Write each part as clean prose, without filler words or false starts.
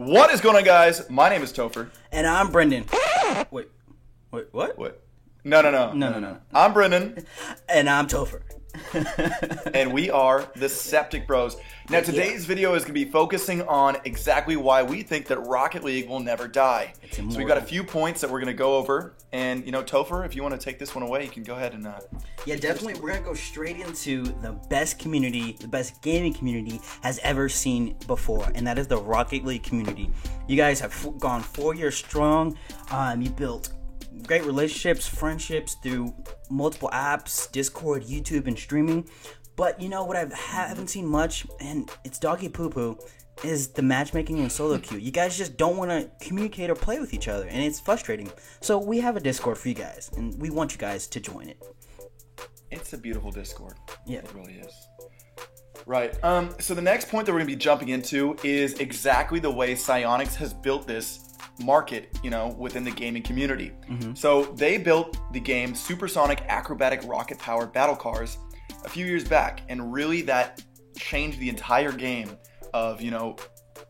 What is going on, guys? My name is Topher. And I'm Brendan. Wait, what? What? No. I'm Brendan. And I'm Topher. And we are the Septic Bros. Now, today's video is going to be focusing on exactly why we think that Rocket League will never die. So we've got a few points that we're going to go over. And, Topher, if you want to take this one away, you can go ahead and... Yeah, definitely. We're going to go straight into the best community, the best gaming community has ever seen before. And that is the Rocket League community. You guys have gone 4 years strong. You built great relationships, friendships through multiple apps, Discord, YouTube, and streaming. But you know what I haven't seen much, and it's doggy poo-poo, is the matchmaking and solo queue. You guys just don't want to communicate or play with each other, and it's frustrating. So we have a Discord for you guys, and we want you guys to join it. It's a beautiful Discord. Yeah. It really is. Right. So the next point that we're going to be jumping into is exactly the way Psyonix has built this market, within the gaming community. Mm-hmm. So they built the game Supersonic Acrobatic Rocket Powered Battle Cars a few years back, and really that changed the entire game of,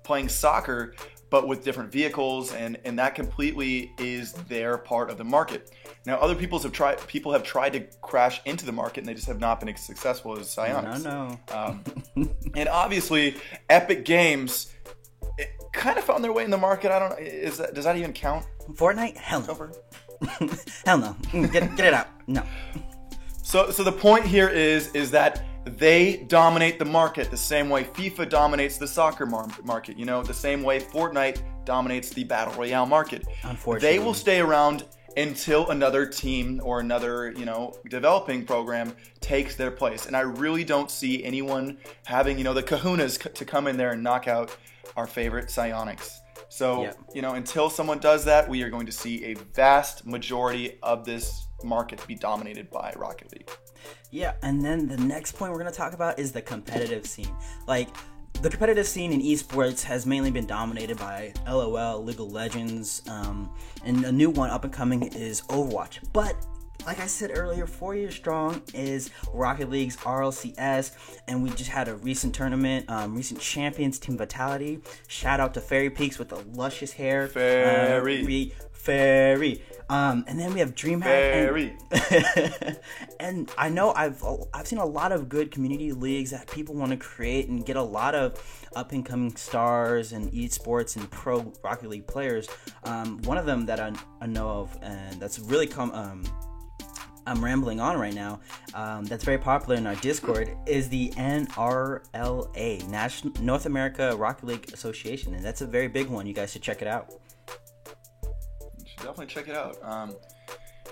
playing soccer, but with different vehicles, and that completely is their part of the market. Now, other people have tried to crash into the market, and they just have not been as successful as Psyonix. No. And obviously, Epic Games kind of found their way in the market. I don't know. Does that even count? Fortnite? Hell no. Hell no. Get it out. No. So the point here is that they dominate the market the same way FIFA dominates the soccer market. The same way Fortnite dominates the Battle Royale market. Unfortunately. They will stay around until another team or another, developing program takes their place. And I really don't see anyone having, the kahunas to come in there and knock out our favorite Psyonix. So, until someone does that, we are going to see a vast majority of this market be dominated by Rocket League. Yeah, and then the next point we're going to talk about is the competitive scene. Like, the competitive scene in esports has mainly been dominated by LOL, League of Legends, and a new one up and coming is Overwatch. But like I said earlier, 4 years strong is Rocket League's RLCS, and we just had a recent tournament, recent champions, Team Vitality. Shout out to Fairy Peaks with the luscious hair. Fairy. And then we have DreamHack. And I know I've seen a lot of good community leagues that people want to create and get a lot of up-and-coming stars and esports and pro Rocket League players. One of them that I know of, and that's really I'm rambling on right now, that's very popular in our Discord, is the NRLA, North America Rocket League Association, and that's a very big one. You guys should check it out. You should definitely check it out.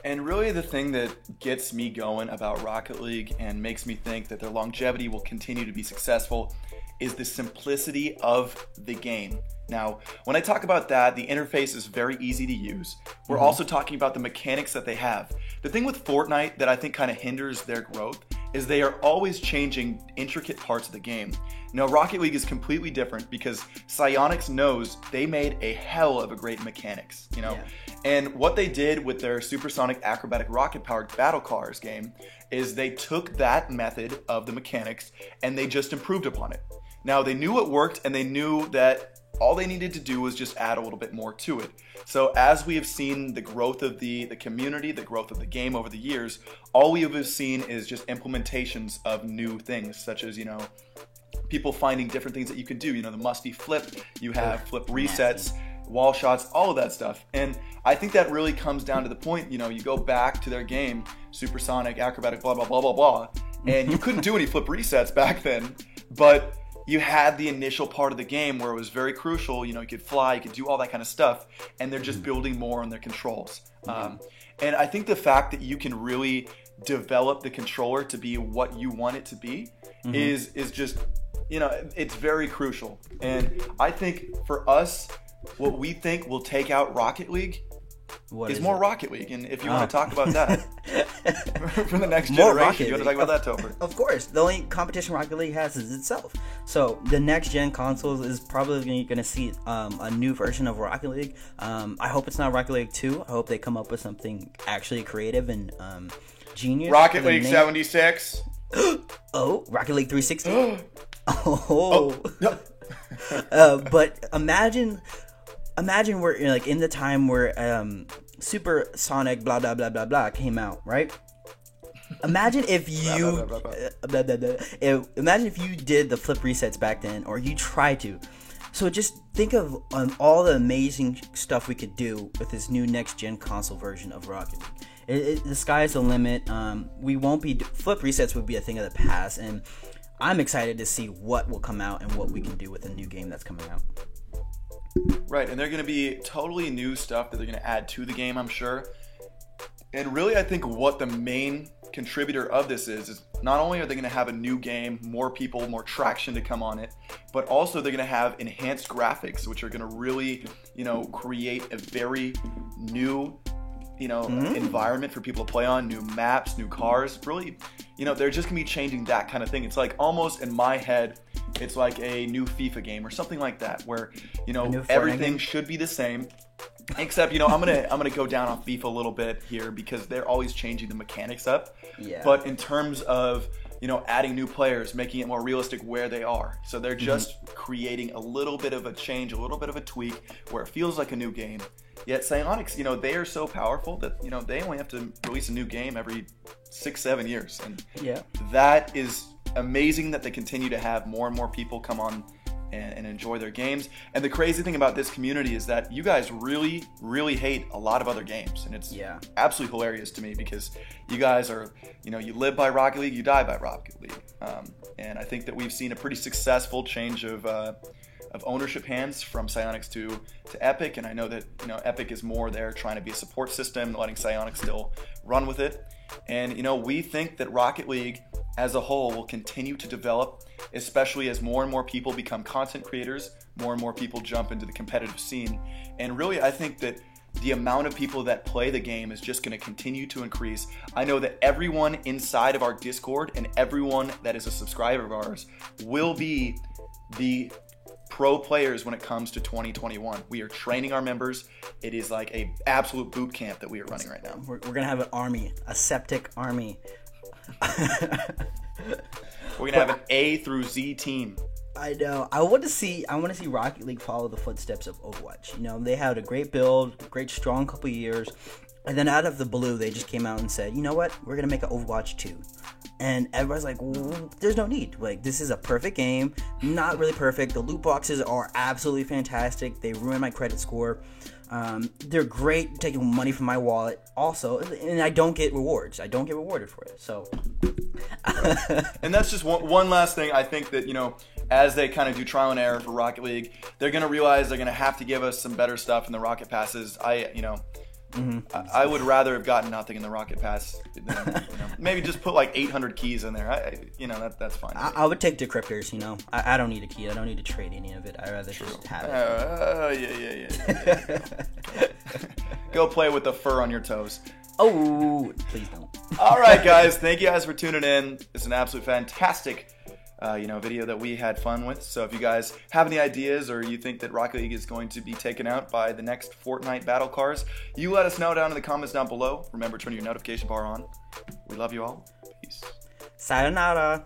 And really the thing that gets me going about Rocket League and makes me think that their longevity will continue to be successful is the simplicity of the game. Now, when I talk about that, the interface is very easy to use. We're also talking about the mechanics that they have. The thing with Fortnite that I think kind of hinders their growth is they are always changing intricate parts of the game. Now, Rocket League is completely different because Psyonix knows they made a hell of a great mechanics, Yeah. And what they did with their Supersonic Acrobatic Rocket Powered Battle Cars game is they took that method of the mechanics and they just improved upon it. Now, they knew it worked, and they knew that all they needed to do was just add a little bit more to it. So as we have seen the growth of the community, the growth of the game over the years, all we have seen is just implementations of new things, such as, people finding different things that you could do. The musty flip, you have flip resets, wall shots, all of that stuff. And I think that really comes down to the point, you go back to their game, Supersonic, Acrobatic, blah, blah, blah, blah, blah, and you couldn't do any flip resets back then, but you had the initial part of the game where it was very crucial. You could fly, you could do all that kind of stuff, and they're just building more on their controls. And I think the fact that you can really develop the controller to be what you want it to be is just, it's very crucial. And I think for us, what we think will take out Rocket League is more Rocket League. And if you want to talk about that for the next generation, you want to talk about that, Topher? Of course. The only competition Rocket League has is itself. So the next gen consoles is probably going to see a new version of Rocket League. I hope it's not Rocket League 2. I hope they come up with something actually creative and genius. Rocket League 76. Oh, Rocket League 360. Oh. But imagine we're like in the time where Super Sonic blah blah blah blah blah came out, right? Imagine if you imagine if you did the flip resets back then, or you tried to. So just think of all the amazing stuff we could do with this new next gen console version of Rocket League. The sky's the limit. We won't be flip resets would be a thing of the past, and I'm excited to see what will come out and what we can do with the new game that's coming out. Right, and they're going to be totally new stuff that they're going to add to the game, I'm sure. And really, I think what the main contributor of this is not only are they going to have a new game, more people, more traction to come on it, but also they're going to have enhanced graphics, which are going to really, create a very new, environment for people to play on, new maps, new cars. Really, they're just going to be changing that kind of thing. It's like almost in my head, it's like a new FIFA game or something like that, where, everything should be the same. Except, I'm gonna go down on FIFA a little bit here because they're always changing the mechanics up. Yeah. But in terms of, adding new players, making it more realistic where they are. So they're just creating a little bit of a change, a little bit of a tweak where it feels like a new game. Yet Psyonix, they are so powerful that, they only have to release a new game every 6-7 years. And that is amazing that they continue to have more and more people come on and enjoy their games. And the crazy thing about this community is that you guys really, really hate a lot of other games. And it's absolutely hilarious to me because you guys are, you live by Rocket League, you die by Rocket League. And I think that we've seen a pretty successful change of ownership hands from Psyonix to Epic. And I know that, Epic is more there trying to be a support system, letting Psyonix still run with it. And, we think that Rocket League as a whole will continue to develop, especially as more and more people become content creators, more and more people jump into the competitive scene. And really, I think that the amount of people that play the game is just going to continue to increase. I know that everyone inside of our Discord and everyone that is a subscriber of ours will be the pro players when it comes to 2021. We are training our members. It is like a absolute boot camp that we are running right now. We're going to have an army, a septic army. We're gonna have an A through Z team. I know. I want to see Rocket League follow the footsteps of Overwatch. They had a great build, great strong couple years, and then out of the blue, they just came out and said, "You know what? We're gonna make an Overwatch 2." And everybody's like, "There's no need. Like, this is a perfect game. Not really perfect. The loot boxes are absolutely fantastic. They ruined my credit score. They're great taking money from my wallet also, and I don't get rewards. I don't get rewarded for it." So, and that's just one last thing. I think that, as they kind of do trial and error for Rocket League, they're going to realize they're going to have to give us some better stuff in the Rocket Passes. I would rather have gotten nothing in the Rocket Pass than, maybe just put like 800 keys in there. That's fine. I would take decryptors, I don't need a key. I don't need to trade any of it. I'd rather just have it. Yeah. Go play with the fur on your toes. Oh, please don't. All right, guys. Thank you guys for tuning in. It's an absolute fantastic video that we had fun with. So if you guys have any ideas or you think that Rocket League is going to be taken out by the next Fortnite battle cars, you let us know down in the comments down below. Remember, turn your notification bar on. We love you all. Peace. Sayonara.